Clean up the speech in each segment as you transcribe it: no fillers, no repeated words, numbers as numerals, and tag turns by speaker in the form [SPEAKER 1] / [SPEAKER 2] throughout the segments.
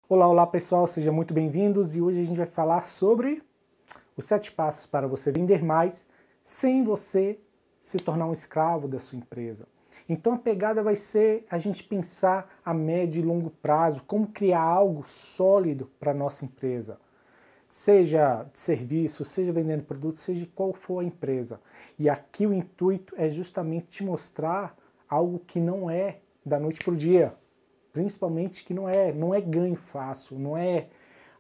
[SPEAKER 1] Olá, olá pessoal, sejam muito bem-vindos e hoje a gente vai falar sobre os 7 passos para você vender mais sem você se tornar um escravo da sua empresa. Então a pegada vai ser a gente pensar a médio e longo prazo, como criar algo sólido para a nossa empresa. Seja de serviço, seja vendendo produto, seja qual for a empresa. E aqui o intuito é justamente te mostrar algo que não é da noite para o dia. Principalmente que não é ganho fácil, não é,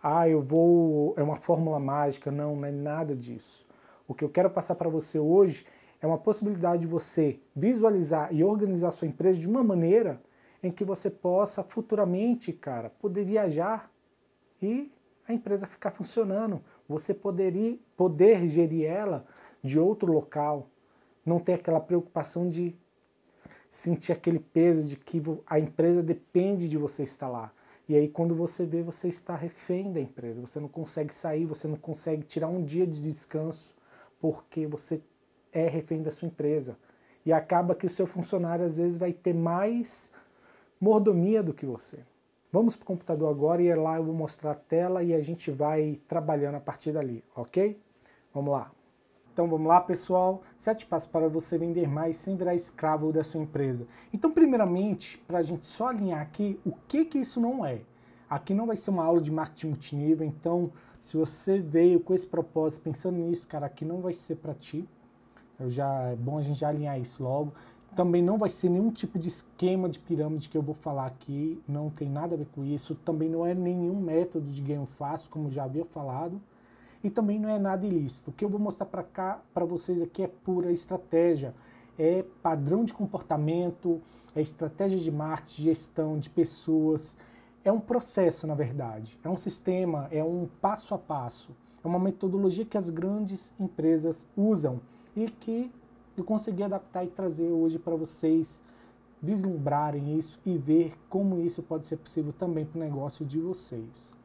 [SPEAKER 1] é uma fórmula mágica, não é nada disso. O que eu quero passar para você hoje é uma possibilidade de você visualizar e organizar a sua empresa de uma maneira em que você possa futuramente, cara, poder viajar e a empresa ficar funcionando. Você poder gerir ela de outro local, não ter aquela preocupação de sentir aquele peso de que a empresa depende de você estar lá. E aí quando você vê, você está refém da empresa, você não consegue sair, você não consegue tirar um dia de descanso porque você é refém da sua empresa. E acaba que o seu funcionário às vezes vai ter mais mordomia do que você. Vamos para o computador agora e lá eu vou mostrar a tela e a gente vai trabalhando a partir dali, ok? Vamos lá. Então vamos lá, pessoal, 7 passos para você vender mais sem virar escravo da sua empresa. Então, primeiramente, para a gente só alinhar aqui, o que isso não é? Aqui não vai ser uma aula de marketing multinível, então se você veio com esse propósito, pensando nisso, cara, aqui não vai ser para ti. É bom a gente já alinhar isso logo. Também não vai ser nenhum tipo de esquema de pirâmide que eu vou falar aqui, não tem nada a ver com isso. Também não é nenhum método de ganho fácil, como já havia falado. E também não é nada ilícito. O que eu vou mostrar para vocês aqui é pura estratégia, é padrão de comportamento, é estratégia de marketing, gestão de pessoas, é um processo, na verdade, é um sistema, é um passo a passo, é uma metodologia que as grandes empresas usam e que eu consegui adaptar e trazer hoje para vocês vislumbrarem isso e ver como isso pode ser possível também para o negócio de vocês.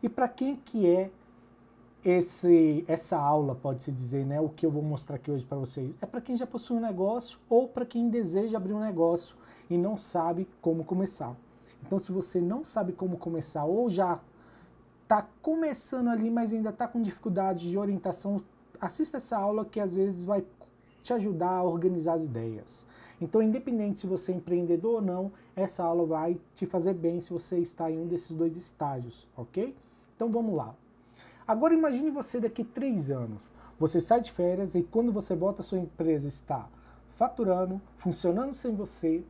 [SPEAKER 1] E para quem que é essa aula, pode-se dizer, né, o que eu vou mostrar aqui hoje para vocês, é para quem já possui um negócio ou para quem deseja abrir um negócio e não sabe como começar. Então, se você não sabe como começar ou já está começando ali, mas ainda está com dificuldade de orientação, assista essa aula que às vezes vai te ajudar a organizar as ideias. Então, independente se você é empreendedor ou não, essa aula vai te fazer bem se você está em um desses dois estágios, ok? Então, vamos lá. Agora imagine você daqui 3 anos. Você sai de férias e quando você volta a sua empresa está faturando, funcionando sem você,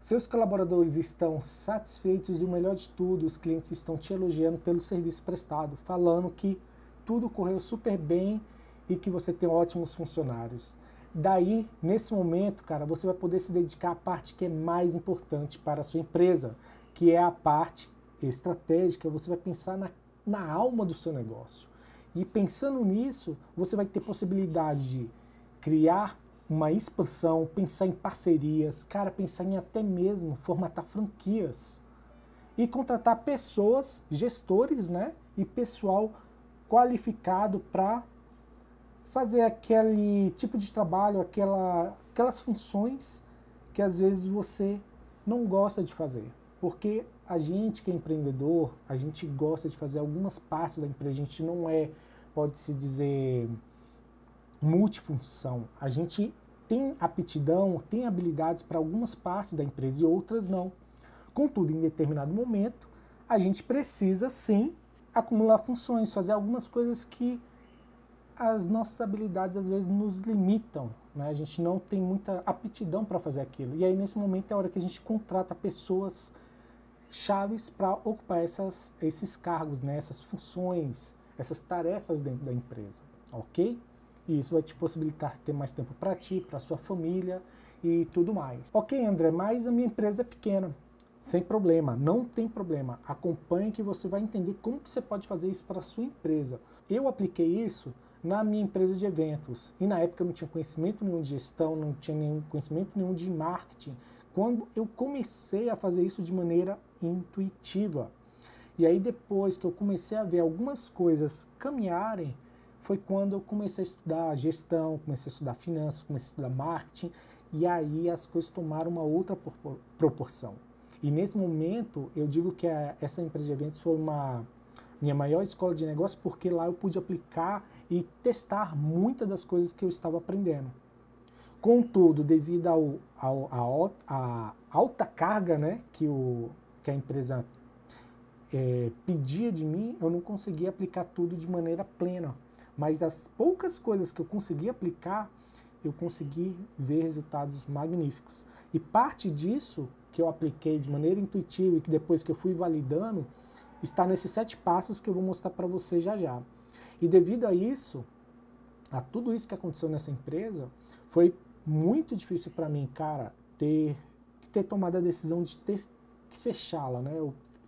[SPEAKER 1] seus colaboradores estão satisfeitos e o melhor de tudo, os clientes estão te elogiando pelo serviço prestado, falando que tudo correu super bem e que você tem ótimos funcionários. Daí, nesse momento, cara, você vai poder se dedicar à parte que é mais importante para a sua empresa, que é a parte estratégica. Você vai pensar na alma do seu negócio. E pensando nisso, você vai ter possibilidade de criar uma expansão, pensar em parcerias, cara, pensar em até mesmo formatar franquias e contratar pessoas, gestores, né, e pessoal qualificado para fazer aquele tipo de trabalho, aquelas funções que às vezes você não gosta de fazer. Porque a gente que é empreendedor, a gente gosta de fazer algumas partes da empresa, a gente não é, pode-se dizer, multifunção. A gente tem aptidão, tem habilidades para algumas partes da empresa e outras não. Contudo, em determinado momento, a gente precisa sim acumular funções, fazer algumas coisas que as nossas habilidades às vezes nos limitam, né? A gente não tem muita aptidão para fazer aquilo. E aí nesse momento é a hora que a gente contrata pessoas chaves para ocupar esses cargos, né? Essas funções, essas tarefas dentro da empresa, ok? E isso vai te possibilitar ter mais tempo para ti, para sua família e tudo mais. Ok, André, mas a minha empresa é pequena. Sem problema, não tem problema. Acompanhe que você vai entender como que você pode fazer isso para a sua empresa. Eu apliquei isso na minha empresa de eventos. E na época eu não tinha conhecimento nenhum de gestão, não tinha nenhum conhecimento nenhum de marketing. Quando eu comecei a fazer isso de maneira intuitiva. E aí depois que eu comecei a ver algumas coisas caminharem, foi quando eu comecei a estudar gestão, comecei a estudar finanças, comecei a estudar marketing, e aí as coisas tomaram uma outra proporção. E nesse momento, eu digo que essa empresa de eventos foi minha maior escola de negócio, porque lá eu pude aplicar e testar muitas das coisas que eu estava aprendendo. Contudo, devido à alta carga, né, que a empresa pedia de mim, eu não conseguia aplicar tudo de maneira plena. Mas das poucas coisas que eu consegui aplicar, eu consegui ver resultados magníficos. E parte disso que eu apliquei de maneira intuitiva e que depois que eu fui validando, está nesses 7 passos que eu vou mostrar para você já já. E devido a isso, a tudo isso que aconteceu nessa empresa, foi muito difícil para mim, cara, ter tomado a decisão de ter que fechá-la, né?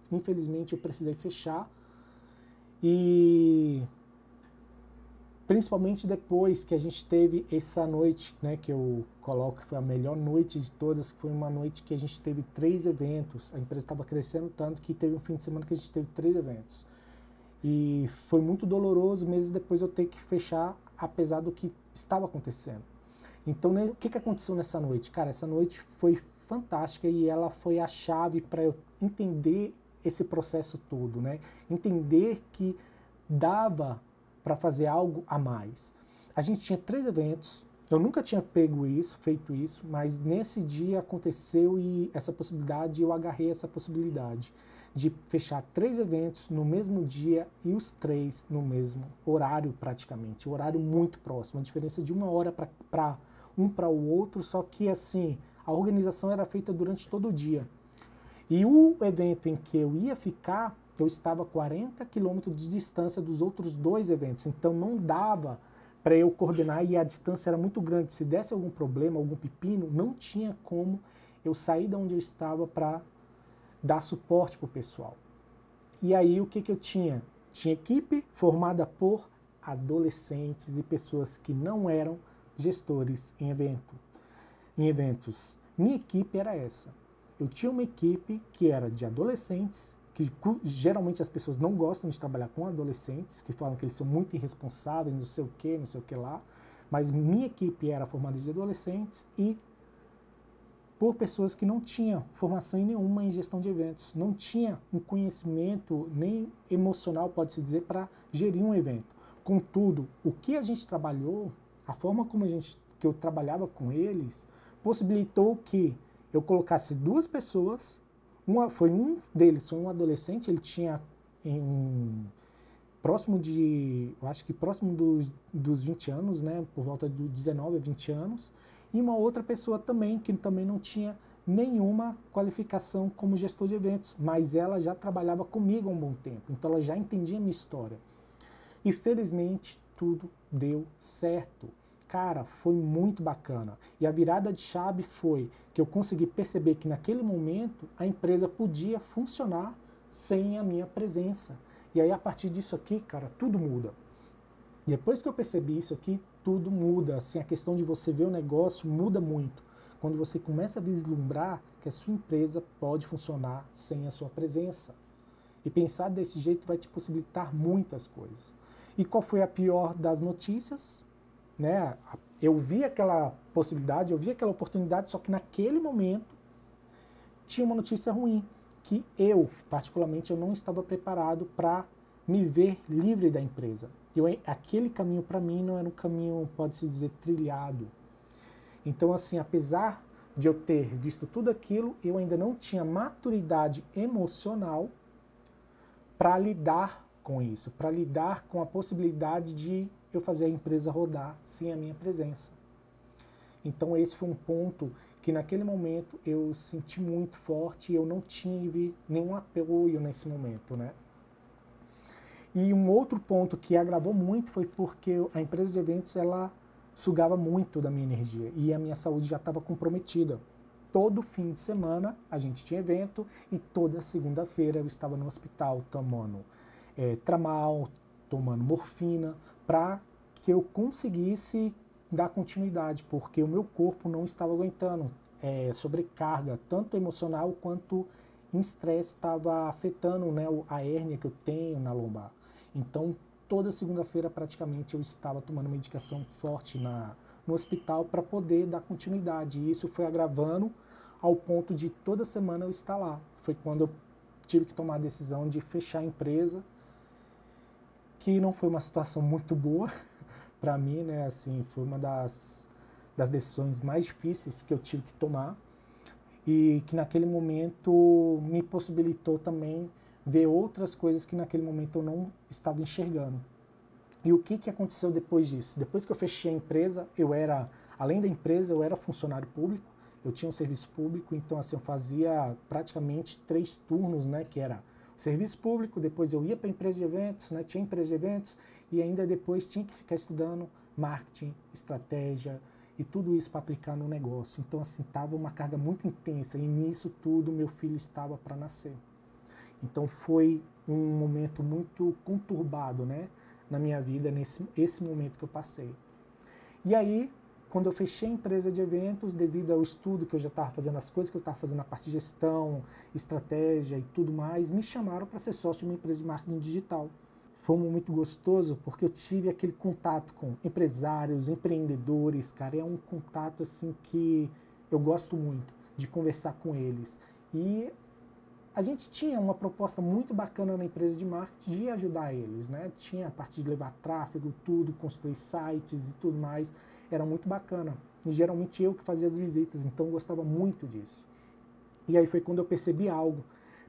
[SPEAKER 1] Infelizmente eu precisei fechar, e principalmente depois que a gente teve essa noite, né, que eu coloco que foi a melhor noite de todas, que foi uma noite que a gente teve 3 eventos. A empresa estava crescendo tanto que teve um fim de semana que a gente teve 3 eventos. E foi muito doloroso meses depois eu ter que fechar, apesar do que estava acontecendo. Então, né, o que aconteceu nessa noite? Cara, essa noite foi fantástica e ela foi a chave para eu entender esse processo todo, né? Entender que dava para fazer algo a mais. A gente tinha 3 eventos, eu nunca tinha feito isso, mas nesse dia aconteceu e essa possibilidade, eu agarrei essa possibilidade de fechar 3 eventos no mesmo dia e os 3 no mesmo horário praticamente, horário muito próximo, a diferença de 1 hora para o outro, só que assim, a organização era feita durante todo o dia. E o evento em que eu ia ficar, eu estava a 40 quilômetros de distância dos outros 2 eventos, então não dava para eu coordenar e a distância era muito grande. Se desse algum problema, algum pepino, não tinha como eu sair de onde eu estava para dar suporte para o pessoal. E aí o que eu tinha? Tinha equipe formada por adolescentes e pessoas que não eram gestores em eventos. Minha equipe era essa. Eu tinha uma equipe que era de adolescentes, que geralmente as pessoas não gostam de trabalhar com adolescentes, que falam que eles são muito irresponsáveis, não sei o que lá, mas minha equipe era formada de adolescentes e por pessoas que não tinham formação nenhuma em gestão de eventos, não tinha um conhecimento nem emocional, pode-se dizer, para gerir um evento. Contudo, o que a gente trabalhou, a forma como que eu trabalhava com eles, possibilitou que eu colocasse 2 pessoas, um deles foi um adolescente, ele tinha próximo dos 20 anos, né, por volta de 19 a 20 anos, e uma outra pessoa também, que também não tinha nenhuma qualificação como gestor de eventos, mas ela já trabalhava comigo há um bom tempo, então ela já entendia a minha história. E felizmente tudo deu certo. Cara, foi muito bacana. E a virada de chave foi que eu consegui perceber que naquele momento a empresa podia funcionar sem a minha presença. E aí a partir disso aqui, cara, tudo muda. Depois que eu percebi isso aqui, tudo muda. Assim, a questão de você ver o negócio muda muito. Quando você começa a vislumbrar que a sua empresa pode funcionar sem a sua presença. E pensar desse jeito vai te possibilitar muitas coisas. E qual foi a pior das notícias? Né? Eu vi aquela possibilidade, eu vi aquela oportunidade, só que naquele momento tinha uma notícia ruim, que eu, particularmente, eu não estava preparado para me ver livre da empresa. Aquele caminho para mim não era um caminho, pode-se dizer, trilhado. Então, assim, apesar de eu ter visto tudo aquilo, eu ainda não tinha maturidade emocional para lidar com isso, para lidar com a possibilidade de eu fazer a empresa rodar sem a minha presença. Então esse foi um ponto que naquele momento eu senti muito forte e eu não tive nenhum apoio nesse momento, né? E um outro ponto que agravou muito foi porque a empresa de eventos, ela sugava muito da minha energia e a minha saúde já estava comprometida. Todo fim de semana a gente tinha evento e toda segunda-feira eu estava no hospital tomando tramal, tomando morfina, para que eu conseguisse dar continuidade, porque o meu corpo não estava aguentando sobrecarga, tanto emocional quanto em estresse, estava afetando, né, a hérnia que eu tenho na lombar. Então, toda segunda-feira praticamente eu estava tomando medicação forte no hospital para poder dar continuidade. E isso foi agravando ao ponto de toda semana eu estar lá. foi quando eu tive que tomar a decisão de fechar a empresa, que não foi uma situação muito boa para mim, né? Assim, foi uma das decisões mais difíceis que eu tive que tomar e que naquele momento me possibilitou também ver outras coisas que naquele momento eu não estava enxergando. E o que aconteceu depois disso? Depois que eu fechei a empresa, além da empresa, eu era funcionário público, eu tinha um serviço público, então assim, eu fazia praticamente 3 turnos, né, que era o serviço público, depois eu ia para a empresa de eventos, né, tinha empresa de eventos, e ainda depois tinha que ficar estudando marketing, estratégia e tudo isso para aplicar no negócio. Então assim, estava uma carga muito intensa, e nisso tudo meu filho estava para nascer. Então foi um momento muito conturbado, né, na minha vida, esse momento que eu passei. E aí, quando eu fechei a empresa de eventos, devido ao estudo que eu já estava fazendo, as coisas que eu estava fazendo na parte de gestão, estratégia e tudo mais, me chamaram para ser sócio de uma empresa de marketing digital. Foi um momento gostoso porque eu tive aquele contato com empresários, empreendedores, cara, é um contato assim que eu gosto muito de conversar com eles. E a gente tinha uma proposta muito bacana na empresa de marketing de ajudar eles, né? Tinha a parte de levar tráfego, tudo, construir sites e tudo mais. Era muito bacana. E geralmente eu que fazia as visitas, então eu gostava muito disso. E aí foi quando eu percebi algo.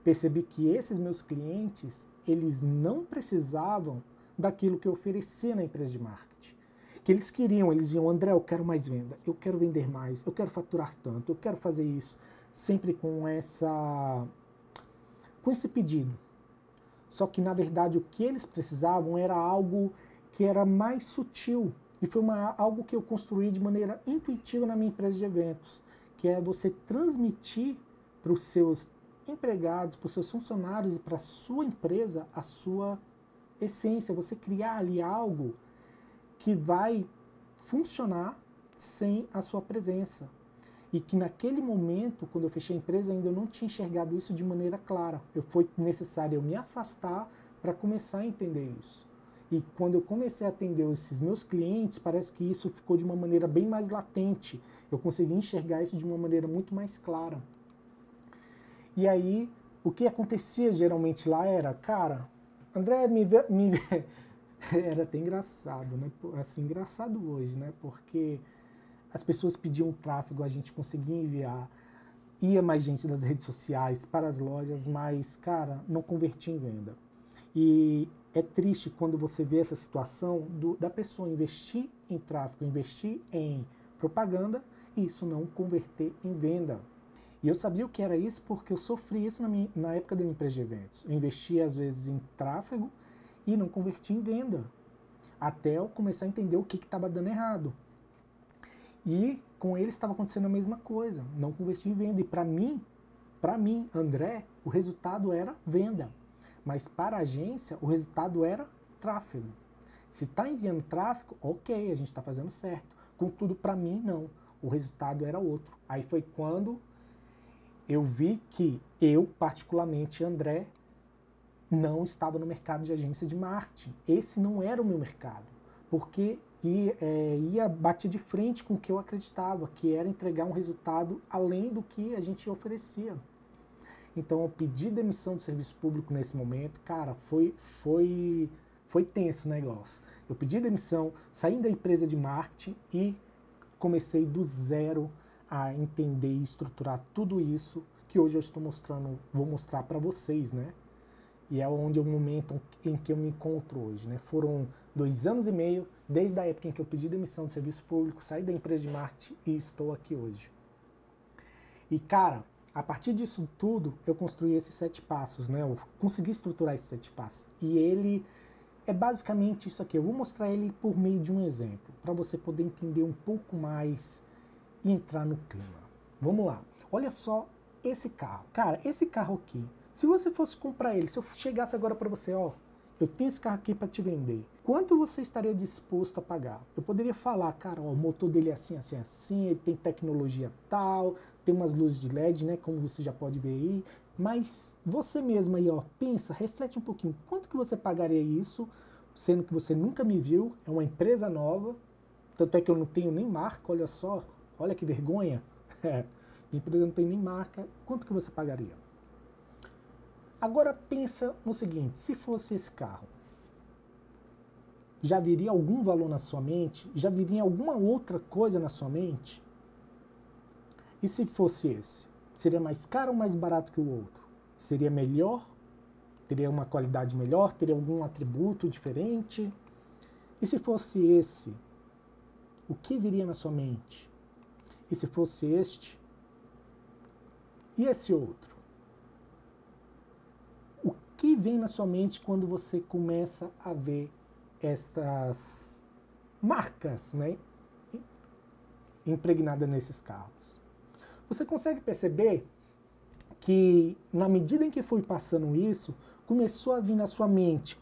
[SPEAKER 1] Percebi que esses meus clientes, eles não precisavam daquilo que eu oferecia na empresa de marketing. Que eles queriam, eles viam, André, eu quero mais venda, eu quero vender mais, eu quero faturar tanto, eu quero fazer isso. Sempre com esse pedido. Só que, na verdade, o que eles precisavam era algo que era mais sutil. E foi algo que eu construí de maneira intuitiva na minha empresa de eventos, que é você transmitir para os seus empregados, para os seus funcionários e para a sua empresa a sua essência. Você criar ali algo que vai funcionar sem a sua presença. E que naquele momento, quando eu fechei a empresa, ainda eu não tinha enxergado isso de maneira clara. Foi necessário eu me afastar para começar a entender isso. E quando eu comecei a atender esses meus clientes, parece que isso ficou de uma maneira bem mais latente. Eu consegui enxergar isso de uma maneira muito mais clara. E aí, o que acontecia geralmente lá era, cara, André, era até engraçado, né? Assim, engraçado hoje, né? Porque as pessoas pediam tráfego, a gente conseguia enviar, ia mais gente das redes sociais para as lojas, mas, cara, não convertia em venda. E é triste quando você vê essa situação da pessoa investir em tráfego, investir em propaganda e isso não converter em venda. E eu sabia o que era isso porque eu sofri isso na época da minha empresa de eventos. Eu investia, às vezes, em tráfego e não convertia em venda, até eu começar a entender o que estava dando errado. E com ele estava acontecendo a mesma coisa, não convertia em venda. E para mim, André, o resultado era venda. Mas para a agência, o resultado era tráfego. Se está enviando tráfego, ok, a gente está fazendo certo. Contudo, para mim, não. O resultado era outro. Aí foi quando eu vi que eu, particularmente, André, não estava no mercado de agência de marketing. Esse não era o meu mercado. Porque ia bater de frente com o que eu acreditava, que era entregar um resultado além do que a gente oferecia. Então eu pedi demissão do serviço público nesse momento, cara, foi tenso o negócio. Eu pedi demissão, saí da empresa de marketing e comecei do zero a entender e estruturar tudo isso que hoje eu estou vou mostrar para vocês, né? E é onde é o momento em que eu me encontro hoje, né? Foram 2 anos e meio, desde a época em que eu pedi demissão do serviço público, saí da empresa de marketing e estou aqui hoje. E, cara, a partir disso tudo, eu construí esses 7 passos, né? Eu consegui estruturar esses 7 passos. E ele é basicamente isso aqui. Eu vou mostrar ele por meio de um exemplo, para você poder entender um pouco mais e entrar no clima. Vamos lá. Olha só esse carro. Cara, esse carro aqui, se você fosse comprar ele, se eu chegasse agora para você, ó, eu tenho esse carro aqui para te vender, quanto você estaria disposto a pagar? Eu poderia falar, cara, ó, o motor dele é assim, assim, assim, ele tem tecnologia tal, tem umas luzes de LED, né, como você já pode ver aí, mas você mesmo aí, ó, pensa, reflete um pouquinho, quanto que você pagaria isso, sendo que você nunca me viu, é uma empresa nova, tanto é que eu não tenho nem marca, olha só, olha que vergonha, minha empresa não tem nem marca, quanto que você pagaria? Agora pensa no seguinte, se fosse esse carro, já viria algum valor na sua mente? Já viria alguma outra coisa na sua mente? E se fosse esse? Seria mais caro ou mais barato que o outro? Seria melhor? Teria uma qualidade melhor? Teria algum atributo diferente? E se fosse esse? O que viria na sua mente? E se fosse este? E esse outro? O que vem na sua mente quando você começa a ver estas marcas, né, impregnadas nesses carros? Você consegue perceber que, na medida em que foi passando isso, começou a vir na sua mente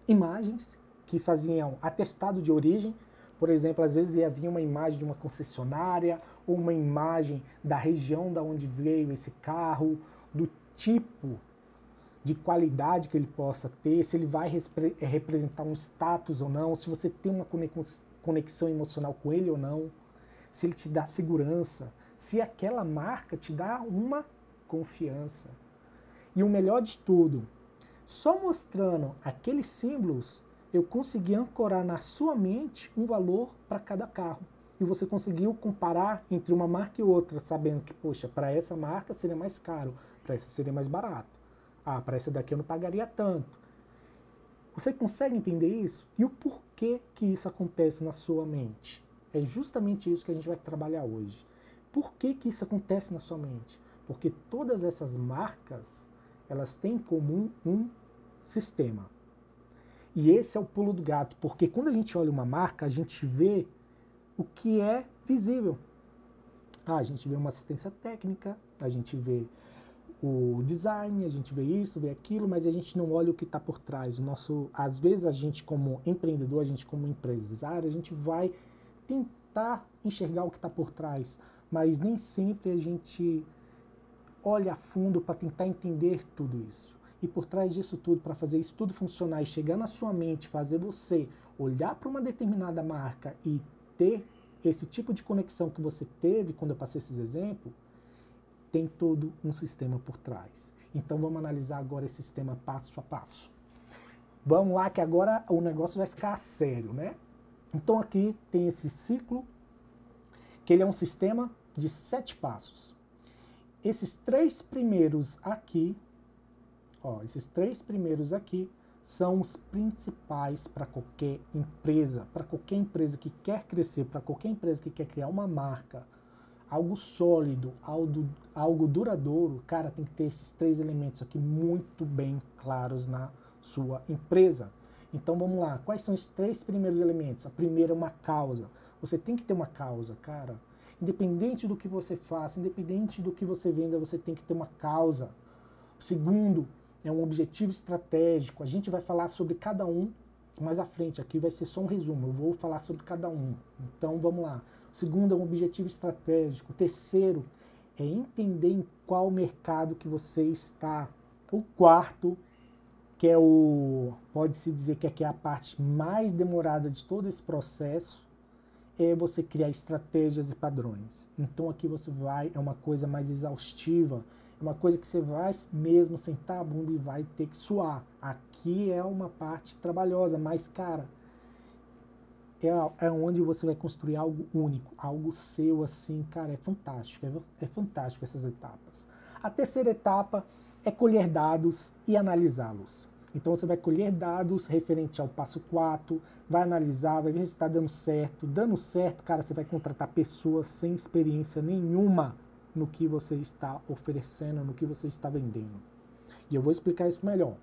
[SPEAKER 1] imagens que faziam atestado de origem. Por exemplo, às vezes havia uma imagem de uma concessionária ou uma imagem da região da onde veio esse carro, do tipo de qualidade que ele possa ter, se ele vai representar um status ou não, se você tem uma conexão emocional com ele ou não, se ele te dá segurança, se aquela marca te dá uma confiança. E o melhor de tudo, só mostrando aqueles símbolos, eu consegui ancorar na sua mente um valor para cada carro. E você conseguiu comparar entre uma marca e outra, sabendo que, poxa, para essa marca seria mais caro, para essa seria mais barato. Ah, para essa daqui eu não pagaria tanto. Você consegue entender isso? E o porquê que isso acontece na sua mente? É justamente isso que a gente vai trabalhar hoje. Por que que isso acontece na sua mente? Porque todas essas marcas, elas têm em comum um sistema. E esse é o pulo do gato, porque quando a gente olha uma marca, a gente vê o que é visível. Ah, a gente vê uma assistência técnica, a gente vê o design, a gente vê isso, vê aquilo, mas a gente não olha o que está por trás. Às vezes a gente como empreendedor, a gente como empresário, a gente vai tentar enxergar o que está por trás, mas nem sempre a gente olha a fundo para tentar entender tudo isso. E por trás disso tudo, para fazer isso tudo funcionar e chegar na sua mente, fazer você olhar para uma determinada marca e ter esse tipo de conexão que você teve quando eu passei esses exemplos, tem todo um sistema por trás. Então vamos analisar agora esse sistema passo a passo. Vamos lá que agora o negócio vai ficar sério, né? Então aqui tem esse ciclo, que ele é um sistema de 7 passos. Esses 3 primeiros aqui, esses 3 primeiros aqui são os principais para qualquer empresa que quer crescer, para qualquer empresa que quer criar uma marca, algo sólido, algo duradouro. Cara, tem que ter esses 3 elementos aqui muito bem claros na sua empresa. Então vamos lá, quais são os 3 primeiros elementos? A primeira é uma causa. Você tem que ter uma causa, cara. Independente do que você faça, independente do que você venda, você tem que ter uma causa. O segundo é um objetivo estratégico. A gente vai falar sobre cada um mais à frente. Aqui vai ser só um resumo, eu vou falar sobre cada um. Então vamos lá. O segundo é um objetivo estratégico. O terceiro é entender em qual mercado que você está. O quarto, que é pode-se dizer que aqui é a parte mais demorada de todo esse processo, é você criar estratégias e padrões. Então aqui é uma coisa mais exaustiva, é uma coisa que você vai mesmo sentar a bunda e vai ter que suar. Aqui é uma parte trabalhosa, mas cara, é onde você vai construir algo único, algo seu assim, cara, é fantástico, é fantástico essas etapas. A terceira etapa é colher dados e analisá-los. Então você vai colher dados referente ao passo 4, vai analisar, vai ver se está dando certo. Dando certo, cara, você vai contratar pessoas sem experiência nenhuma no que você está oferecendo, no que você está vendendo. E eu vou explicar isso melhor.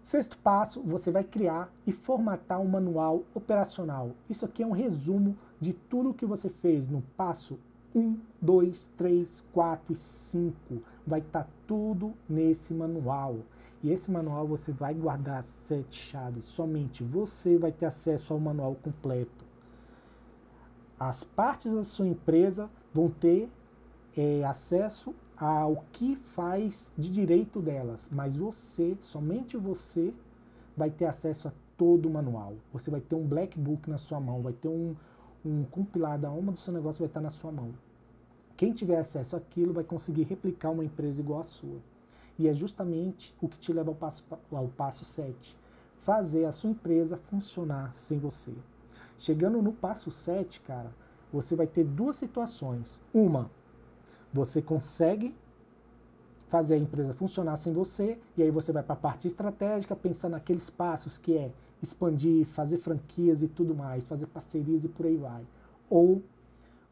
[SPEAKER 1] Sexto passo, você vai criar e formatar um manual operacional. Isso aqui é um resumo de tudo que você fez no passo 1, 2, 3, 4 e 5. Vai estar tudo nesse manual. E esse manual você vai guardar as 7 chaves. Somente você vai ter acesso ao manual completo. As partes da sua empresa vão ter acesso ao que faz de direito delas. Mas você, somente você, vai ter acesso a todo o manual. Você vai ter um black book na sua mão. Vai ter um compilado, a alma do seu negócio vai estar na sua mão. Quem tiver acesso àquilo vai conseguir replicar uma empresa igual a sua. E é justamente o que te leva ao passo 7. Fazer a sua empresa funcionar sem você. Chegando no passo 7, cara, você vai ter duas situações. Uma, você consegue fazer a empresa funcionar sem você, e aí você vai para a parte estratégica, pensando naqueles passos que é expandir, fazer franquias e tudo mais, fazer parcerias e por aí vai. Ou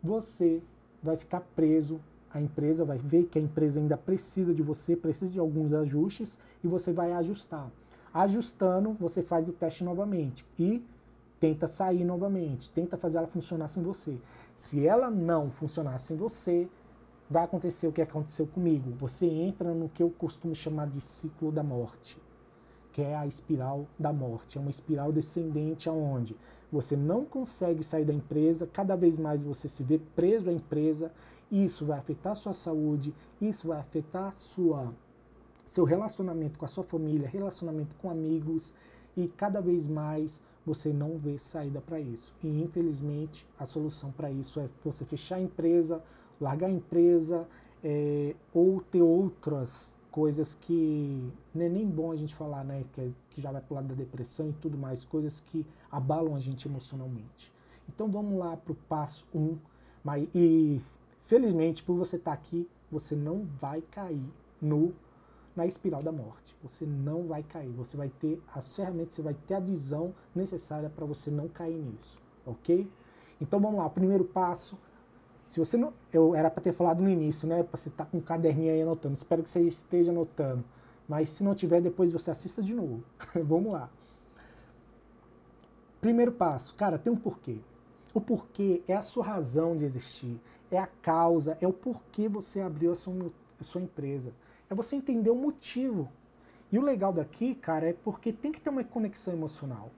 [SPEAKER 1] você vai ficar preso, a empresa vai ver que a empresa ainda precisa de você, precisa de alguns ajustes, e você vai ajustar. Ajustando, você faz o teste novamente e tenta sair novamente, tenta fazer ela funcionar sem você. Se ela não funcionar sem você, vai acontecer o que aconteceu comigo. Você entra no que eu costumo chamar de ciclo da morte, que é a espiral da morte. É uma espiral descendente aonde você não consegue sair da empresa, cada vez mais você se vê preso à empresa, isso vai afetar a sua saúde, isso vai afetar seu relacionamento com a sua família, relacionamento com amigos, e cada vez mais você não vê saída para isso. E infelizmente a solução para isso é você fechar a empresa, largar a empresa, ou ter outras coisas que não é nem bom a gente falar, né? Que já vai pro lado da depressão e tudo mais, coisas que abalam a gente emocionalmente. Então vamos lá pro passo 1. E felizmente, por você estar aqui, você não vai cair na espiral da morte. Você não vai cair. Você vai ter as ferramentas, você vai ter a visão necessária para você não cair nisso, ok? Então vamos lá, primeiro passo. Se você não, eu era para ter falado no início, né? Para você estar com um caderninho aí anotando. Espero que você esteja anotando. Mas se não tiver, depois você assista de novo. Vamos lá. Primeiro passo, cara, tem um porquê. O porquê é a sua razão de existir, é a causa, é o porquê você abriu a sua empresa. É você entender o motivo. E o legal daqui, cara, é porque tem que ter uma conexão emocional.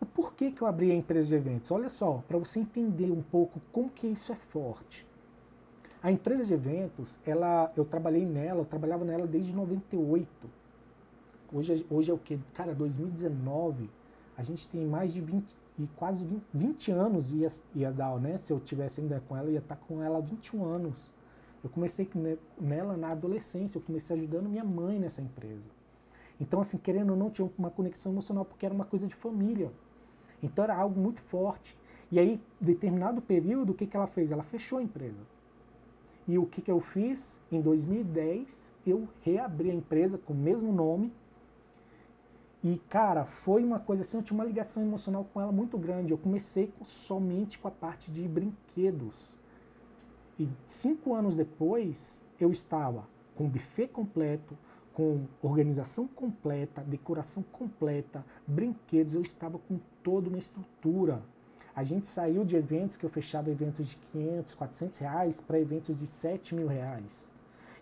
[SPEAKER 1] O porquê que eu abri a empresa de eventos? Olha só, para você entender um pouco como que isso é forte. A empresa de eventos, eu trabalhava nela desde 98. Hoje é o quê? Cara, 2019, a gente tem mais de 20 anos ia dar, né? Se eu tivesse ainda com ela, ia estar com ela há 21 anos. Eu comecei nela na adolescência, eu comecei ajudando minha mãe nessa empresa. Então, assim, querendo ou não, tinha uma conexão emocional, porque era uma coisa de família. Então era algo muito forte. E aí, determinado período, o que ela fez? Ela fechou a empresa. E o que eu fiz? Em 2010, eu reabri a empresa com o mesmo nome. E, cara, foi uma coisa assim, eu tinha uma ligação emocional com ela muito grande. Eu comecei somente com a parte de brinquedos. E 5 anos depois, eu estava com buffet completo, com organização completa, decoração completa, brinquedos, eu estava com toda uma estrutura. A gente saiu de eventos que eu fechava eventos de 500, 400 reais para eventos de 7 mil reais.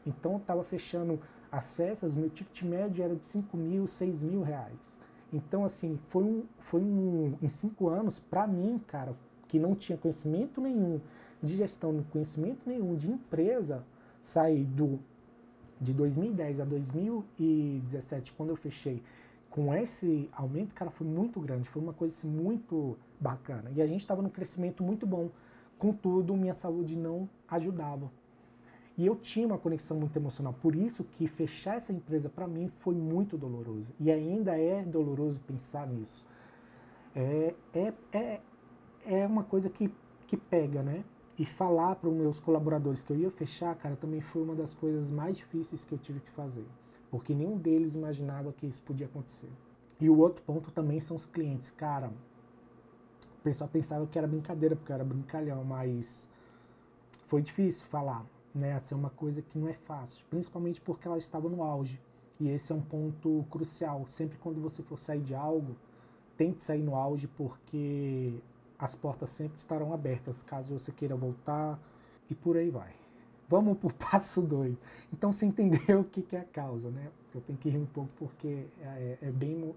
[SPEAKER 1] Então eu estava fechando as festas, meu ticket médio era de 5 mil, 6 mil reais. Então assim, em 5 anos, para mim, cara, que não tinha conhecimento nenhum de gestão, conhecimento nenhum de empresa, sair de 2010 a 2017, quando eu fechei, com esse aumento, cara, foi muito grande, foi uma coisa assim, muito bacana. E a gente estava num crescimento muito bom, contudo, minha saúde não ajudava. E eu tinha uma conexão muito emocional, por isso que fechar essa empresa para mim foi muito doloroso. E ainda é doloroso pensar nisso. É uma coisa que pega, né? E falar para os meus colaboradores que eu ia fechar, cara, também foi uma das coisas mais difíceis que eu tive que fazer. Porque nenhum deles imaginava que isso podia acontecer. E o outro ponto também são os clientes. Cara, o pessoal pensava que era brincadeira, porque eu era brincalhão, mas foi difícil falar, né? Essa é uma coisa que não é fácil, principalmente porque ela estava no auge. E esse é um ponto crucial. Sempre quando você for sair de algo, tente sair no auge, porque as portas sempre estarão abertas, caso você queira voltar, e por aí vai. Vamos para o passo 2. Então você entendeu o que é a causa, né? Eu tenho que rir um pouco porque tem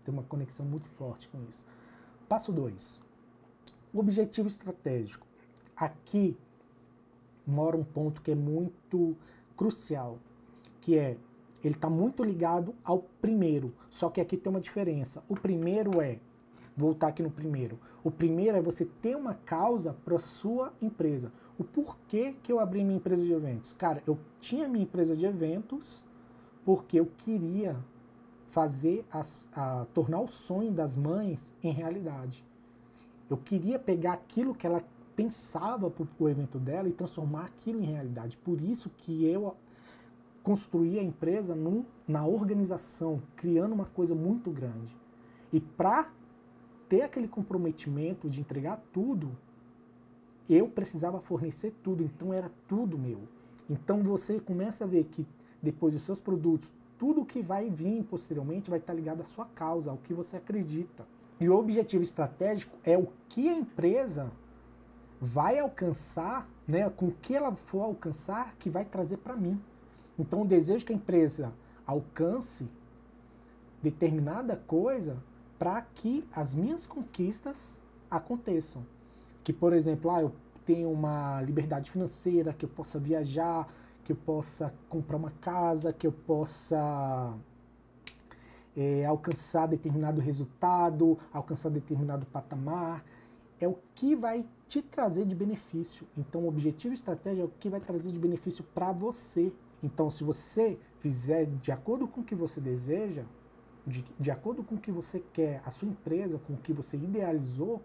[SPEAKER 1] uma conexão muito forte com isso. Passo 2. O objetivo estratégico. Aqui mora um ponto que é muito crucial, que ele está muito ligado ao primeiro, só que aqui tem uma diferença. O primeiro voltar aqui no primeiro. O primeiro é você ter uma causa para a sua empresa. O porquê que eu abri minha empresa de eventos? Cara, eu tinha minha empresa de eventos porque eu queria fazer, tornar o sonho das mães em realidade. Eu queria pegar aquilo que ela pensava para o evento dela e transformar aquilo em realidade. Por isso que eu construí a empresa na organização, criando uma coisa muito grande. E para ter aquele comprometimento de entregar tudo, eu precisava fornecer tudo, então era tudo meu. Então você começa a ver que depois dos seus produtos, tudo que vai vir posteriormente vai estar ligado à sua causa, ao que você acredita. E o objetivo estratégico é o que a empresa vai alcançar, né, com o que ela for alcançar, que vai trazer para mim. Então, eu desejo que a empresa alcance determinada coisa para que as minhas conquistas aconteçam. Que, por exemplo, eu tenho uma liberdade financeira, que eu possa viajar, que eu possa comprar uma casa, que eu possa alcançar determinado resultado, alcançar determinado patamar. É o que vai te trazer de benefício. Então, o objetivo estratégico é o que vai trazer de benefício para você. Então, se você fizer de acordo com o que você deseja, de acordo com o que você quer, a sua empresa, com o que você idealizou,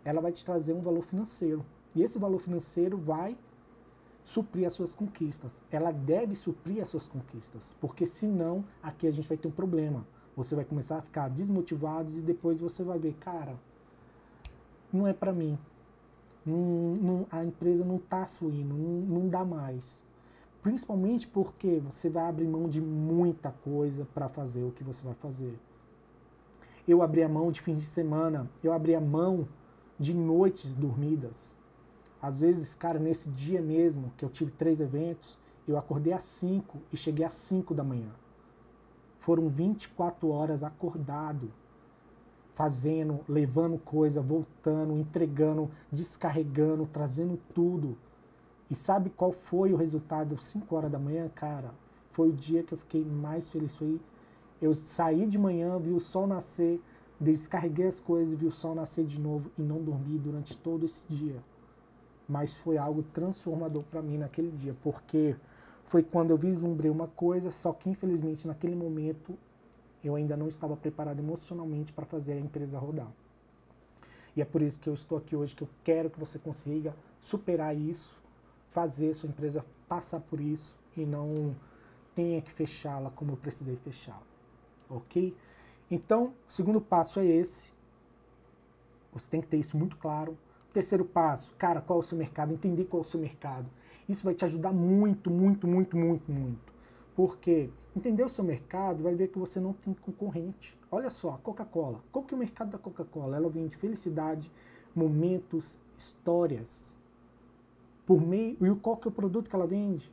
[SPEAKER 1] ela vai te trazer um valor financeiro. E esse valor financeiro vai suprir as suas conquistas. Ela deve suprir as suas conquistas, porque senão aqui a gente vai ter um problema. Você vai começar a ficar desmotivado e depois você vai ver, cara, não é para mim. A empresa não está fluindo, não dá mais. Principalmente porque você vai abrir mão de muita coisa para fazer o que você vai fazer. Eu abri a mão de fins de semana, eu abri a mão de noites dormidas. Às vezes, cara, nesse dia mesmo, que eu tive 3 eventos, eu acordei às 5 e cheguei às 5 da manhã. Foram 24 horas acordado, fazendo, levando coisa, voltando, entregando, descarregando, trazendo tudo. E sabe qual foi o resultado? 5 horas da manhã, cara, foi o dia que eu fiquei mais feliz. Eu saí de manhã, vi o sol nascer, descarreguei as coisas, vi o sol nascer de novo e não dormi durante todo esse dia. Mas foi algo transformador para mim naquele dia, porque foi quando eu vislumbrei uma coisa, só que infelizmente naquele momento eu ainda não estava preparado emocionalmente para fazer a empresa rodar. E é por isso que eu estou aqui hoje, que eu quero que você consiga superar isso, fazer sua empresa passar por isso e não tenha que fechá-la como eu precisei fechá-la, ok? Então, o segundo passo é esse, você tem que ter isso muito claro. Terceiro passo, cara, qual é o seu mercado? Entender qual é o seu mercado. Isso vai te ajudar muito, muito, muito, muito, muito. Porque entender o seu mercado vai ver que você não tem concorrente. Olha só, a Coca-Cola. Qual que é o mercado da Coca-Cola? Ela vende felicidade, momentos, histórias. E qual que é o produto que ela vende?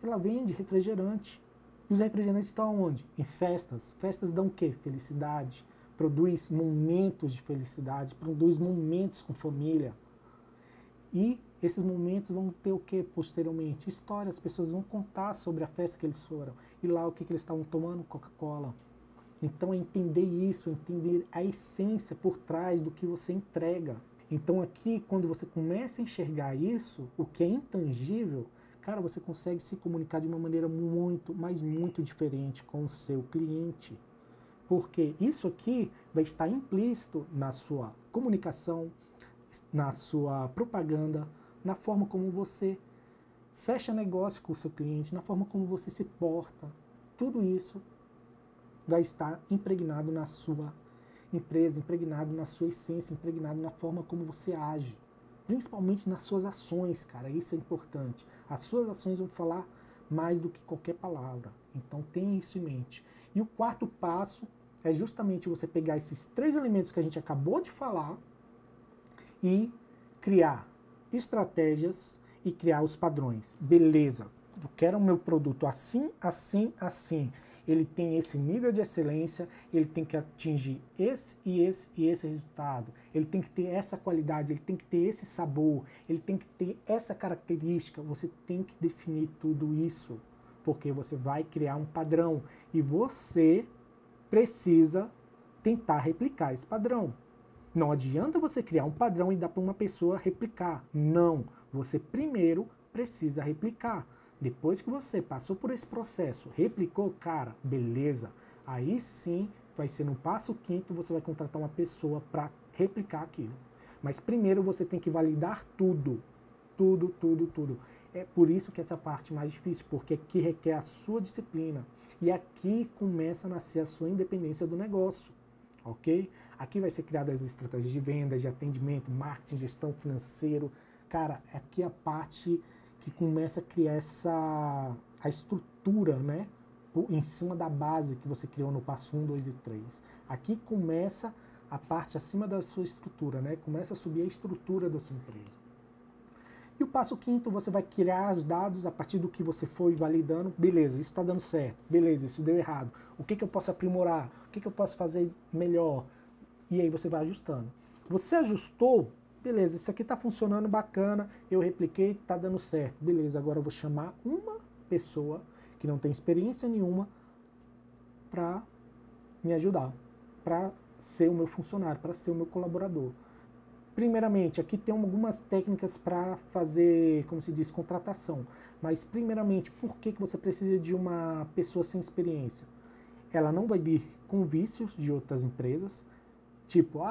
[SPEAKER 1] Ela vende refrigerante. E os refrigerantes estão onde? Em festas. Festas dão o quê? Felicidade. Produz momentos de felicidade, produz momentos com família. E esses momentos vão ter o que posteriormente? História, as pessoas vão contar sobre a festa que eles foram. E lá o que eles estavam tomando? Coca-Cola. Então é entender isso, entender a essência por trás do que você entrega. Então aqui, quando você começa a enxergar isso, o que é intangível, cara, você consegue se comunicar de uma maneira muito, mas muito diferente com o seu cliente. Porque isso aqui vai estar implícito na sua comunicação, na sua propaganda, na forma como você fecha negócio com o seu cliente, na forma como você se porta. Tudo isso vai estar impregnado na sua empresa, impregnado na sua essência, impregnado na forma como você age. Principalmente nas suas ações, cara, isso é importante. As suas ações vão falar mais do que qualquer palavra. Então tenha isso em mente. E o quarto passo é justamente você pegar esses 3 elementos que a gente acabou de falar e criar estratégias e criar os padrões. Beleza, eu quero o meu produto assim, assim, assim. Ele tem esse nível de excelência, ele tem que atingir esse e esse e esse resultado. Ele tem que ter essa qualidade, ele tem que ter esse sabor, ele tem que ter essa característica. Você tem que definir tudo isso, porque você vai criar um padrão e você precisa tentar replicar esse padrão. Não adianta você criar um padrão e dar para uma pessoa replicar. Não. Você primeiro precisa replicar. Depois que você passou por esse processo, replicou, cara, beleza. Aí sim, vai ser no passo quinto, você vai contratar uma pessoa para replicar aquilo. Mas primeiro você tem que validar tudo. Tudo, tudo, tudo. É por isso que essa parte é mais difícil, porque aqui requer a sua disciplina. E aqui começa a nascer a sua independência do negócio. Ok? Aqui vai ser criadas as estratégias de vendas, de atendimento, marketing, gestão financeiro. Cara, aqui é a parte que começa a criar a estrutura, né? Em cima da base que você criou no passo 1, 2 e 3. Aqui começa a parte acima da sua estrutura, né? Começa a subir a estrutura da sua empresa. E o passo quinto, você vai criar os dados a partir do que você foi validando. Beleza, isso está dando certo. Beleza, isso deu errado. O que eu posso aprimorar? O que eu posso fazer melhor? E aí você vai ajustando. Você ajustou, beleza, isso aqui está funcionando bacana, eu repliquei, está dando certo. Beleza, agora eu vou chamar uma pessoa que não tem experiência nenhuma para me ajudar, para ser o meu funcionário, para ser o meu colaborador. Primeiramente, aqui tem algumas técnicas para fazer, como se diz, contratação. Mas, primeiramente, por que você precisa de uma pessoa sem experiência? Ela não vai vir com vícios de outras empresas. Tipo,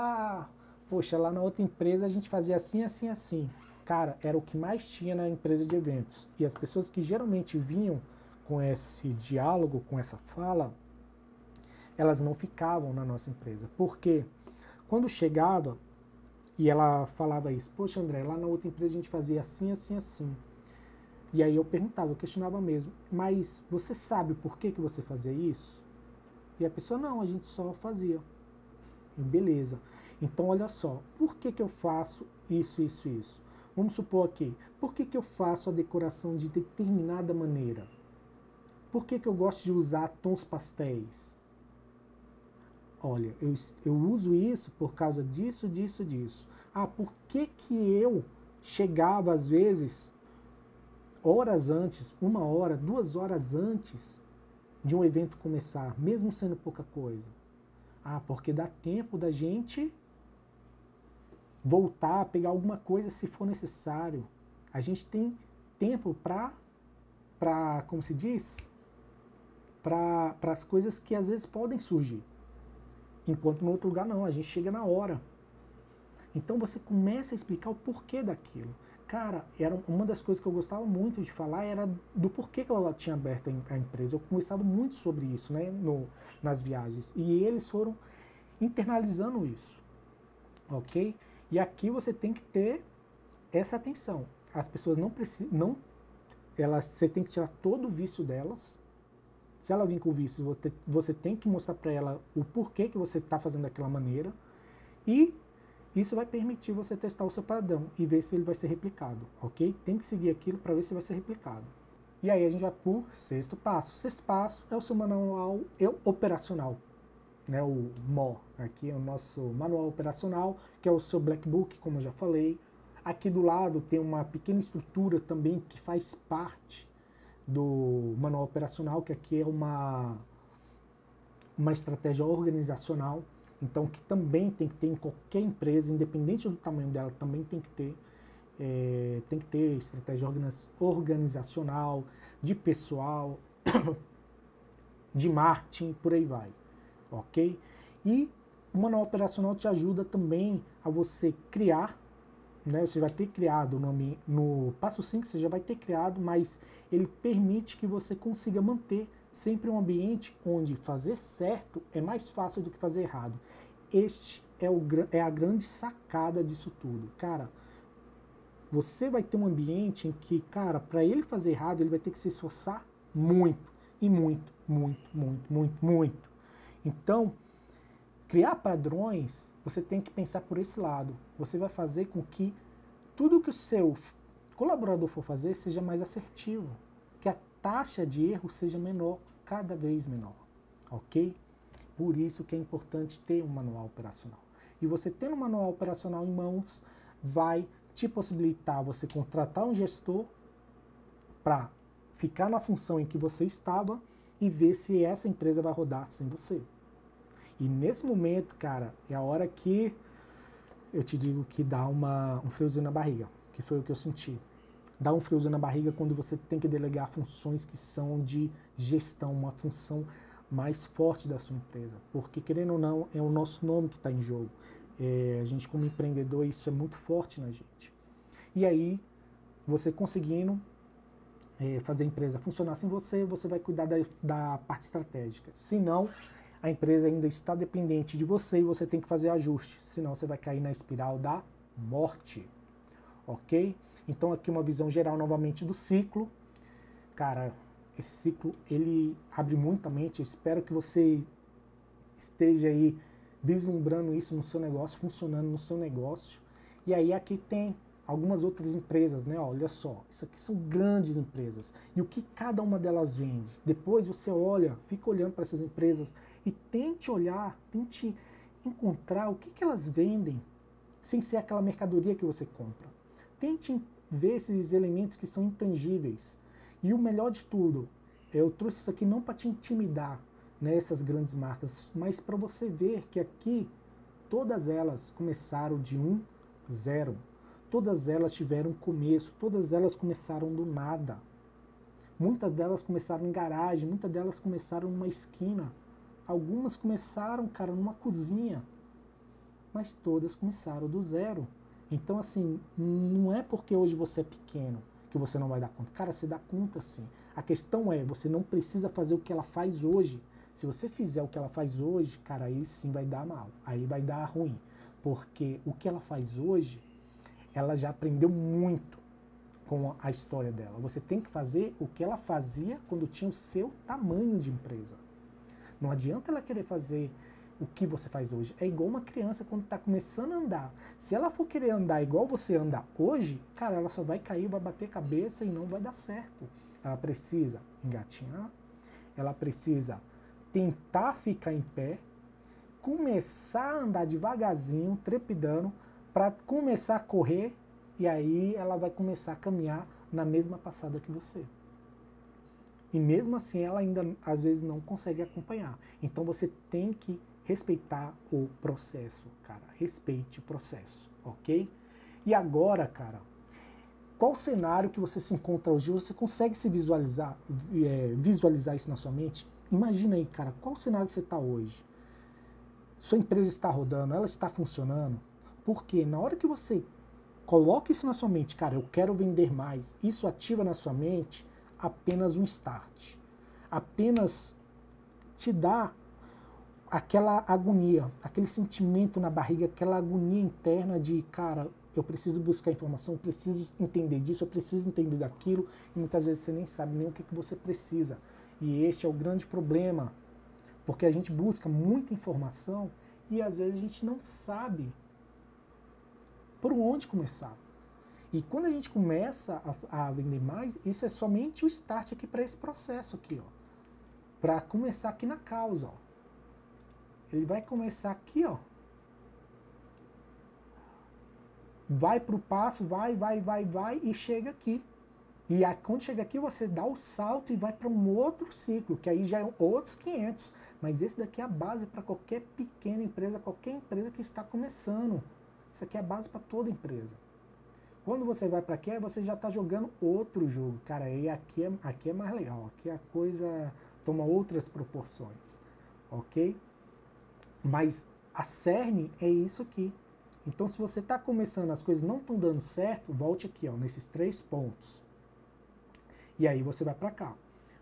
[SPEAKER 1] poxa, lá na outra empresa a gente fazia assim, assim, assim. Cara, era o que mais tinha na empresa de eventos. E as pessoas que geralmente vinham com esse diálogo, com essa fala, elas não ficavam na nossa empresa. Por quê? Quando chegava... E ela falava isso, poxa André, lá na outra empresa a gente fazia assim, assim, assim. E aí eu perguntava, eu questionava mesmo, mas você sabe por que você fazia isso? E a pessoa, não, a gente só fazia. E beleza. Então olha só, por que eu faço isso, isso, isso? Vamos supor aqui, por que eu faço a decoração de determinada maneira? Por que eu gosto de usar tons pastéis? Olha, eu uso isso por causa disso, disso, disso. Por que eu chegava às vezes horas antes, 1 hora, 2 horas antes de um evento começar, mesmo sendo pouca coisa? Porque dá tempo da gente voltar, pegar alguma coisa se for necessário. A gente tem tempo para, como se diz, para as coisas que às vezes podem surgir. Enquanto no outro lugar não, a gente chega na hora. Então você começa a explicar o porquê daquilo. Cara, era uma das coisas que eu gostava muito de falar era do porquê que eu tinha aberto a empresa. Eu conversava muito sobre isso, né, nas viagens. E eles foram internalizando isso, ok? E aqui você tem que ter essa atenção. As pessoas não precisam, você tem que tirar todo o vício delas. Se ela vir com vício, você tem que mostrar para ela o porquê que você está fazendo daquela maneira. E isso vai permitir você testar o seu padrão e ver se ele vai ser replicado, ok? Tem que seguir aquilo para ver se vai ser replicado. E aí a gente vai para o sexto passo. O sexto passo é o seu manual operacional, né? O MO. Aqui é o nosso manual operacional, que é o seu Black Book, como eu já falei. Aqui do lado tem uma pequena estrutura também que faz parte do manual operacional, que aqui é uma estratégia organizacional, então que também tem que ter em qualquer empresa, independente do tamanho dela, também tem que ter estratégia organizacional, de pessoal, de marketing, por aí vai, ok? E o manual operacional te ajuda também a você criar, né, você vai ter criado no passo 5, você já vai ter criado, mas ele permite que você consiga manter sempre um ambiente onde fazer certo é mais fácil do que fazer errado. Este é a grande sacada disso tudo. Cara, você vai ter um ambiente em que, cara, para ele fazer errado, ele vai ter que se esforçar muito, e muito, muito, muito, muito, muito. Então, criar padrões, você tem que pensar por esse lado. Você vai fazer com que tudo que o seu colaborador for fazer seja mais assertivo, que a taxa de erro seja menor, cada vez menor, ok? Por isso que é importante ter um manual operacional. E você tendo um manual operacional em mãos vai te possibilitar você contratar um gestor para ficar na função em que você estava e ver se essa empresa vai rodar sem você. E nesse momento, cara, é a hora que eu te digo que dá um friozinho na barriga, que foi o que eu senti. dá um friozinho na barriga quando você tem que delegar funções que são de gestão, uma função mais forte da sua empresa. Porque, querendo ou não, é o nosso nome que está em jogo. A gente, como empreendedor, isso é muito forte na gente. E aí, você conseguindo fazer a empresa funcionar sem você, você vai cuidar da parte estratégica. Se não, a empresa ainda está dependente de você e você tem que fazer ajustes. Senão, você vai cair na espiral da morte. Ok? Então, aqui uma visão geral novamente do ciclo. Cara, esse ciclo, ele abre muita mente. Eu espero que você esteja aí vislumbrando isso no seu negócio, funcionando no seu negócio. E aí aqui tem algumas outras empresas, né? Olha só, isso aqui são grandes empresas. E o que cada uma delas vende? Depois você olha, fica olhando para essas empresas e tente olhar, tente encontrar o que elas vendem, sem ser aquela mercadoria que você compra. Tente ver esses elementos que são intangíveis. E o melhor de tudo, eu trouxe isso aqui não para te intimidar, né, essas grandes marcas, mas para você ver que aqui todas elas começaram de 0. Todas elas tiveram um começo, todas elas começaram do nada. Muitas delas começaram em garagem, muitas delas começaram numa esquina. Algumas começaram, cara, numa cozinha. Mas todas começaram do 0. Então, assim, não é porque hoje você é pequeno que você não vai dar conta. Cara, você dá conta sim. A questão é, você não precisa fazer o que ela faz hoje. Se você fizer o que ela faz hoje, cara, aí sim vai dar mal. Aí vai dar ruim. Porque o que ela faz hoje, ela já aprendeu muito com a história dela. Você tem que fazer o que ela fazia quando tinha o seu tamanho de empresa. Não adianta ela querer fazer o que você faz hoje. É igual uma criança quando está começando a andar. Se ela for querer andar igual você anda hoje, cara, ela só vai cair, vai bater cabeça e não vai dar certo. Ela precisa engatinhar, ela precisa tentar ficar em pé, começar a andar devagarzinho, trepidando, para começar a correr, e aí ela vai começar a caminhar na mesma passada que você. E mesmo assim ela ainda às vezes não consegue acompanhar. Então você tem que respeitar o processo, cara. Respeite o processo, ok? E agora, cara, qual cenário que você se encontra hoje? Você consegue se visualizar isso na sua mente? Imagina aí, cara, qual cenário você está hoje? Sua empresa está rodando, ela está funcionando? Porque na hora que você coloca isso na sua mente, cara, eu quero vender mais, isso ativa na sua mente apenas um start. Apenas te dá aquela agonia, aquele sentimento na barriga, aquela agonia interna de, cara, eu preciso buscar informação, eu preciso entender disso, eu preciso entender daquilo, e muitas vezes você nem sabe nem o que você precisa. E este é o grande problema, porque a gente busca muita informação e às vezes a gente não sabe por onde começar. E quando a gente começa a vender mais, isso é somente o start aqui para esse processo aqui, ó. Para começar aqui na causa, ó. Ele vai começar aqui, ó. Vai pro passo, vai e chega aqui. E aí, quando chega aqui, você dá o salto e vai para um outro ciclo, que aí já é outros 500. Mas esse daqui é a base para qualquer pequena empresa, qualquer empresa que está começando. Isso aqui é a base para toda empresa. Quando você vai para aqui, você já está jogando outro jogo. Cara, e aqui é mais legal. Aqui a coisa toma outras proporções. Ok? Mas a cerne é isso aqui. Então, se você está começando, as coisas não estão dando certo, volte aqui, ó, nesses 3 pontos. E aí você vai para cá.